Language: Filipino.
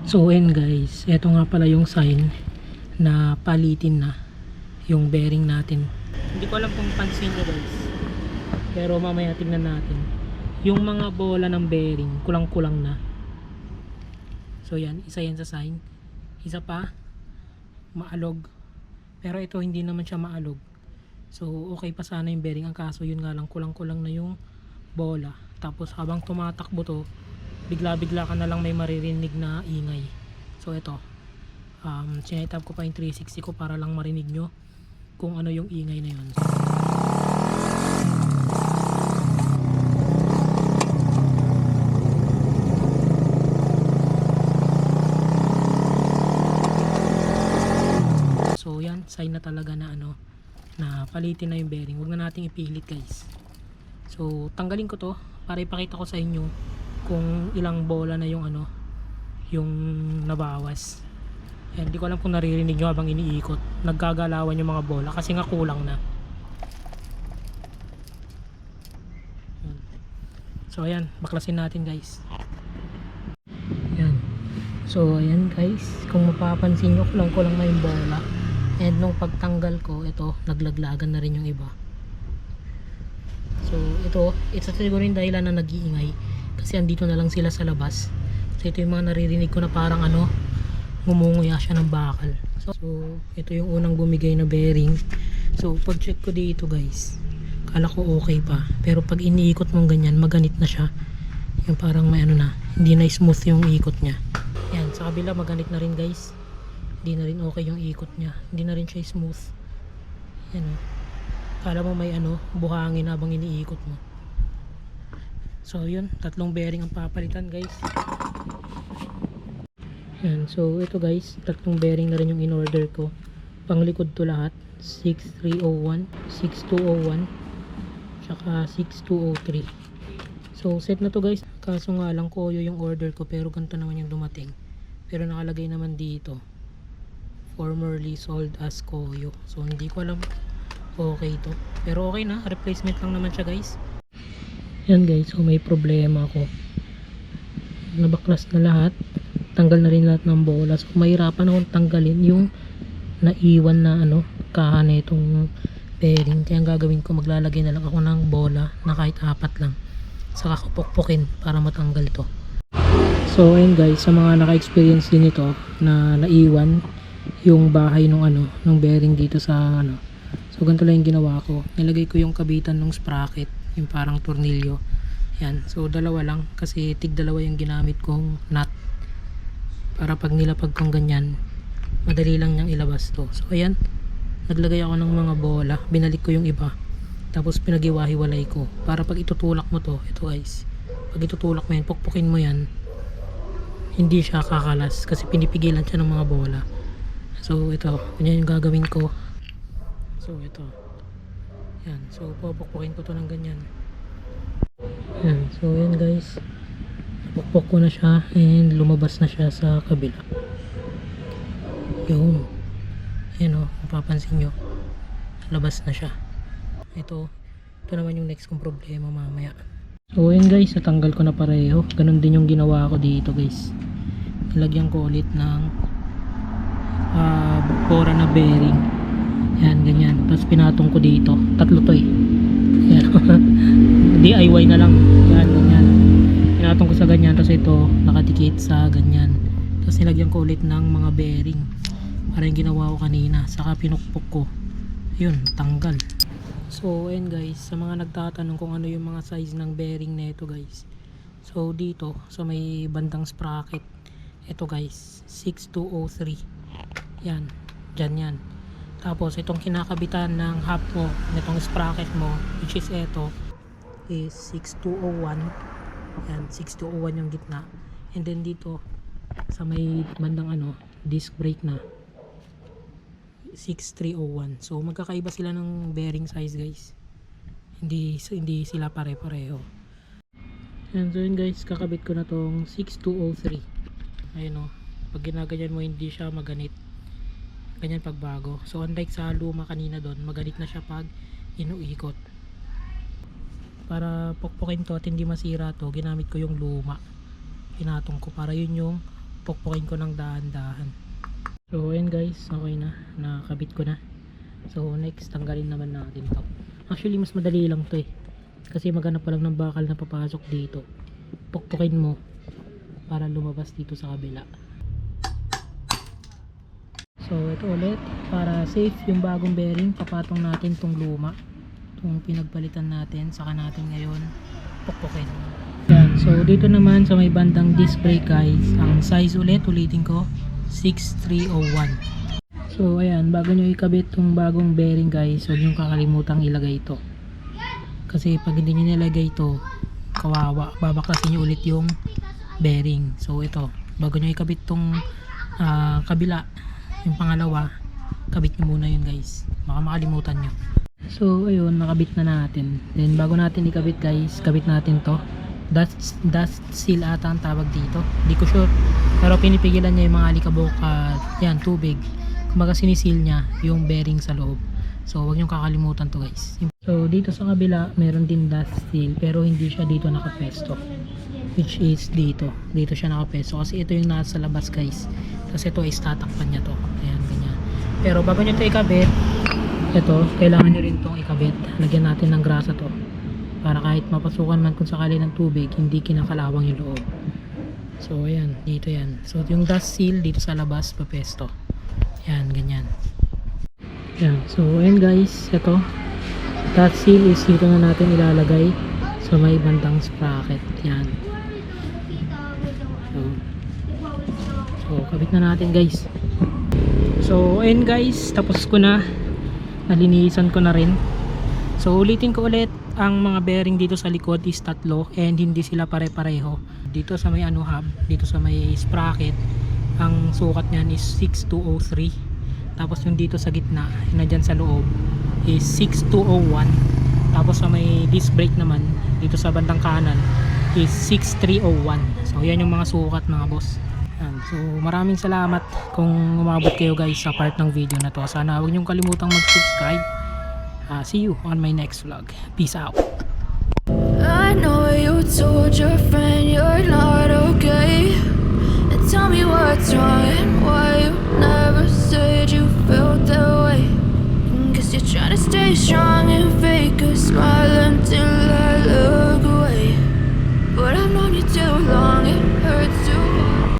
So and guys, eto nga pala yung sign na palitin na yung bearing natin. Hindi ko alam kung pansin nyo guys, pero mamaya tingnan natin. Yung mga bola ng bearing kulang-kulang na. So yan, isa yan sa sign. Isa pa, maalog. Pero ito hindi naman siya maalog. So okay pa sana yung bearing. Ang kaso yun nga lang, kulang-kulang na yung bola. Tapos habang tumatakbo to, bigla-bigla ka na lang may maririnig na ingay. So ito, sinetap ko pa yung 360 ko para lang marinig nyo kung ano yung ingay na yun. So yan, sign na talaga na na palitin na yung bearing. Huwag na nating ipilit guys. So tanggalin ko to para ipakita ko sa inyo kung ilang bola na yung yung nabawas. Yan, hindi ko alam kung naririnig nyo habang iniikot. Nagkagalawan yung mga bola kasi nga kulang na. Yan. So ayan, baklasin natin guys. Yan. So ayan guys, kung mapapansin nyo, kulang na yung bola. And nung pagtanggal ko, ito, naglaglagan na rin yung iba. So ito siguro yung dahilan na nag-iingay kasi andito na lang sila sa labas. So ito yung mga naririnig ko na parang ngumunguya siya ng bakal. So ito yung unang bumigay na bearing. So pag check ko dito guys, kala ko okay pa, pero pag iniikot mong ganyan, maganit na siya. Yung parang may hindi na smooth yung ikot niya. Yan, sa kabila maganit na rin guys. Hindi na rin okay yung ikot niya. Hindi na rin siya smooth. Yan o. Kala mo may buhangin habang iniikot mo. So yun, tatlong bearing ang papalitan guys. Yan, so ito guys, tatlong bearing na rin yung in-order ko. Panglikod to lahat, 6301, 6201, tsaka 6203. So set na to guys. Kaso nga lang Koyo yung order ko, pero ganito naman yung dumating. Pero nakalagay naman dito, formerly sold as Koyo. So hindi ko alam okay to, pero okay na, replacement lang naman siya guys. Yan guys, so may problema ako. Nabaklas na lahat, tanggal na rin lahat ng bola. So mahirapan akong tanggalin yung naiwan na kahan itong bearing. Kaya ang gagawin ko, maglalagay na lang ako ng bola na kahit 4 lang, saka kupukpukin para matanggal to. So ayun guys, sa mga naka-experience din ito na naiwan yung bahay nung nung bearing dito sa so ganito lang yung ginawa ko. Nilagay ko yung kabitan ng sprocket, yung parang tornilyo. Yan, so dalawa lang kasi tig-dalawa yung ginamit kong nut para pag nilapag kong ganyan, madali lang niyang ilabas to. So ayan, naglagay ako ng mga bola, binalik ko yung iba, tapos pinag-iwa-hiwalay ko para pag itutulak mo to, ito guys, pag itutulak mo yan, pukpukin mo yan, hindi siya kakalas kasi pinipigilan siya ng mga bola. So ito, ganyan yung gagawin ko. So ito, yan, so pupukpukin ko to ng ganyan. Yan, so yan guys, pukpok ko na siya and lumabas na siya sa kabila. Yun, yan mapapansin nyo, labas na siya. Ito naman yung next kong problema mamaya. So yan guys, natanggal ko na pareho. Ganun din yung ginawa ko dito guys. Nilagyan ko ulit ng bora na bearing. Yan, ganyan. Tapos pinatong ko dito. Tatlo to eh. Yan. DIY na lang. Yan, ganyan. Pinatong ko sa ganyan. Tapos ito, nakadikit sa ganyan. Tapos nilagyan ko ulit ng mga bearing. Para yung ginawa ko kanina. Saka pinukpok ko. Yun, tanggal. So, ayun guys. Sa mga nagtatanong kung ano yung mga size ng bearing na ito guys. So, dito, sa may bandang sprocket. Ito guys, 6203. Yan, dyan yan. Tapos itong kinakabitan ng half mo, itong sprocket mo, which is ito, is 6201. Yan, 6201 yung gitna. And then dito sa may bandang disc brake na, 6301. So magkakaiba sila ng bearing size guys. Hindi sila pare-pareho. And so yun guys, kakabit ko na tong 6203. Ayun pag ginaganyan mo hindi siya maganit. Ganyan pag bago. So unlike sa luma kanina doon, maganit na siya pag inuikot. Para pukpukin to at hindi masira to, ginamit ko yung luma. Pinatong ko para yun yung pukpukin ko ng dahan-dahan. So ayun guys, okay na, nakakabit ko na. So next, tanggalin naman natin to. Actually mas madali lang to kasi maghanap pa lang ng bakal na papasok dito, pukpukin mo para lumabas dito sa kabila. So ito ulit, para safe yung bagong bearing, papatong natin tong luma, tong pinagpalitan natin, saka natin ngayon pukpukin. Yan, so dito naman sa may bandang disc brake guys, ang size ulitin ko 6301. So ayan, bago nyo ikabit tong bagong bearing guys, huwag nyo kakalimutang ilagay ito, kasi pag hindi nyo nilagay ito, kawawa, babaklasin nyo ulit yung bearing. So ito, bago nyo ikabit tong kabila, yung pangalawa, kabit nyo muna yun guys, baka makalimutan nyo. So ayun, nakabit na natin. Then bago natin ikabit guys, kabit natin to, dust seal ata ang tawag dito, hindi ko sure, pero pinipigilan niya yung mga alikabok at yan, tubig. Kumbaga sinisil niya yung bearing sa loob. So huwag niyong kakalimutan to guys. So dito sa kabila meron din dust seal, pero hindi siya dito nakapesto, which is dito siya nakapesto, kasi ito yung nasa labas guys, kasi ito is tatakpan niya to. Ayan, ganyan. Pero bago niyo ito ikabit, ito kailangan niyo rin tong ikabit. Lagyan natin ng grasa to, para kahit mapasukan man kung sakali ng tubig, hindi kinakalawang yung loob. So ayan, dito yan. So yung dust seal dito sa labas papesto. Yan, ganyan. Yan. So ayan guys, ito dust seal is dito na natin ilalagay sa may bandang sprocket. Yan. So kabit na natin guys. So ayan guys, tapos ko na, nalinisan ko na rin. So ulitin ko ulit, ang mga bearing dito sa likod is tatlo and hindi sila pare-pareho. Dito sa may hub, dito sa may sprocket, ang sukat niyan is 6203. Tapos yung dito sa gitna, na dyan sa loob, is 6201. Tapos sa may disc brake naman, dito sa bandang kanan, is 6301. So yan yung mga sukat mga boss. So maraming salamat kung umabot kayo guys sa part ng video na to. Sana huwag niyong kalimutang mag-subscribe. See you on my next vlog. Peace out. I know you told your friend you're not okay, and tell me what's wrong and why you never said you felt that way. Guess you're trying to stay strong and fake a smile until